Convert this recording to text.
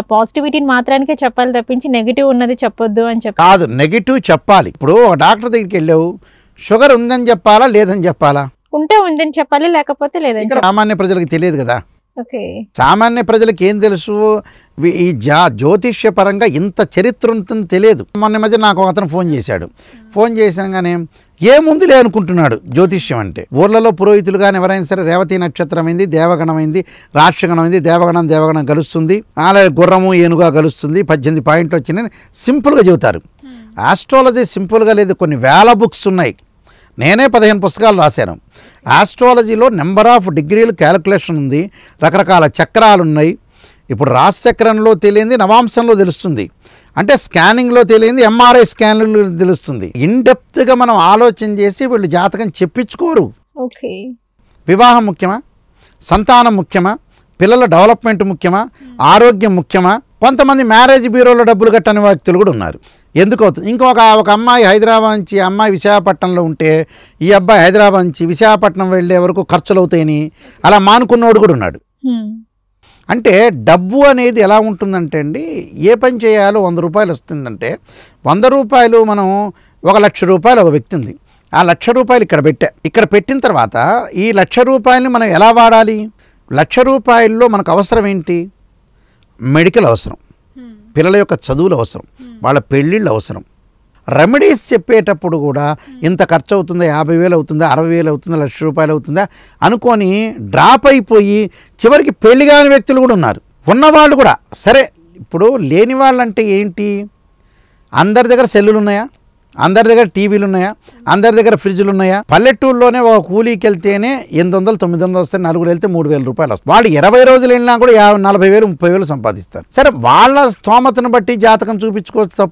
పాజిటివిటీని మాత్రానికే చెప్పాలి తప్పించి నెగిటివ్ ఉన్నది చెప్పొద్దు అని చెప్పి కాదు, నెగిటివ్ చెప్పాలి. ఇప్పుడు ఒక డాక్టర్ దగ్గరికి వెళ్ళావు, షుగర్ ఉందని చెప్పాలా లేదని చెప్పాలా? ఉంటే ఉందని చెప్పాలి, లేకపోతే లేదని ఇక్కడ సామాన్య ప్రజలకు తెలియదు కదా. ఓకే, సామాన్య ప్రజలకు ఏం తెలుసు? ఈ జ్యోతిష్య పరంగా ఇంత చరిత్ర ఉంటుందని తెలియదు. మొన్న మధ్య నాకు అతను ఫోన్ చేశాడు. ఫోన్ చేశాగానే ఏముందిలే అనుకుంటున్నాడు జ్యోతిష్యం అంటే. ఊర్లలో పురోహితులు కానీ ఎవరైనా సరే రేవతి నక్షత్రమైంది, దేవగణమైంది, రాక్షగణమైంది, దేవగణం కలుస్తుంది, అలాగే గుర్రము ఏనుగా కలుస్తుంది, 18 పాయింట్లు వచ్చినాయి సింపుల్గా చెబుతారు. ఆస్ట్రాలజీ సింపుల్గా లేదు, కొన్ని వేల బుక్స్ ఉన్నాయి. నేనే 15 పుస్తకాలు రాశాను. ఆస్ట్రాలజీలో నెంబర్ ఆఫ్ డిగ్రీలు క్యాలిక్యులేషన్ ఉంది, రకరకాల చక్రాలు ఉన్నాయి. ఇప్పుడు రాశిచక్రంలో తెలియంది నవాంశంలో తెలుస్తుంది, అంటే స్కానింగ్లో తెలియంది ఎంఆర్ఐ స్కాన్లో తెలుస్తుంది. ఇన్డెప్త్గా మనం ఆలోచన చేసి వీళ్ళు జాతకం చెప్పించుకోరు. ఓకే, వివాహం ముఖ్యమా, సంతానం ముఖ్యమా, పిల్లల డెవలప్మెంట్ ముఖ్యమా, ఆరోగ్యం ముఖ్యమా? కొంతమంది మ్యారేజ్ బ్యూరోలో డబ్బులు కట్టని వ్యక్తులు కూడా ఉన్నారు. ఎందుకు అవుతుంది? ఒక అమ్మాయి హైదరాబాద్ నుంచి, అమ్మాయి విశాఖపట్నంలో ఉంటే ఈ అబ్బాయి హైదరాబాద్ నుంచి విశాఖపట్నం వెళ్ళే వరకు ఖర్చులు అవుతాయని అలా మానుకున్నోడు కూడా ఉన్నాడు. అంటే డబ్బు అనేది ఎలా ఉంటుందంటే అండి, ఏ పని చేయాలో 100 రూపాయలు వస్తుందంటే 100 రూపాయలు మనం 1,00,000 రూపాయలు ఒక వ్యక్తి ఉంది, ఆ 1,00,000 రూపాయలు ఇక్కడ పెట్టిన తర్వాత ఈ 1,00,000 రూపాయలని మనం ఎలా వాడాలి? 1,00,000 రూపాయల్లో మనకు అవసరం ఏంటి? మెడికల్ అవసరం, పిల్లల యొక్క చదువులు అవసరం, వాళ్ళ పెళ్ళిళ్ళు అవసరం. రెమెడీస్ చెప్పేటప్పుడు కూడా ఇంత ఖర్చు అవుతుందా, 50,000 అవుతుందా, 60,000 అవుతుందా, 1,00,000 రూపాయలు అవుతుందా అనుకొని డ్రాప్ అయిపోయి చివరికి పెళ్లి కాని వ్యక్తులు కూడా ఉన్నారు. ఉన్నవాళ్ళు కూడా సరే. ఇప్పుడు లేని వాళ్ళంటే ఏంటి? అందరి దగ్గర సెల్లులు ఉన్నాయా? అందరి దగ్గర టీవీలు ఉన్నాయా? అందరి దగ్గర ఫ్రిడ్జ్లు ఉన్నాయా? పల్లెటూరులోనే ఒక కూలీకి వెళ్తేనే 800, 900 వస్తాయి, 4 వెళ్తే 3,000 రూపాయలు వస్తాయి. వాళ్ళు 20 రోజులు వెళ్ళినా కూడా 40,000, 30,000 సంపాదిస్తారు. సరే, వాళ్ళ స్తోమతను బట్టి జాతకం చూపించుకోవచ్చు, తప్పు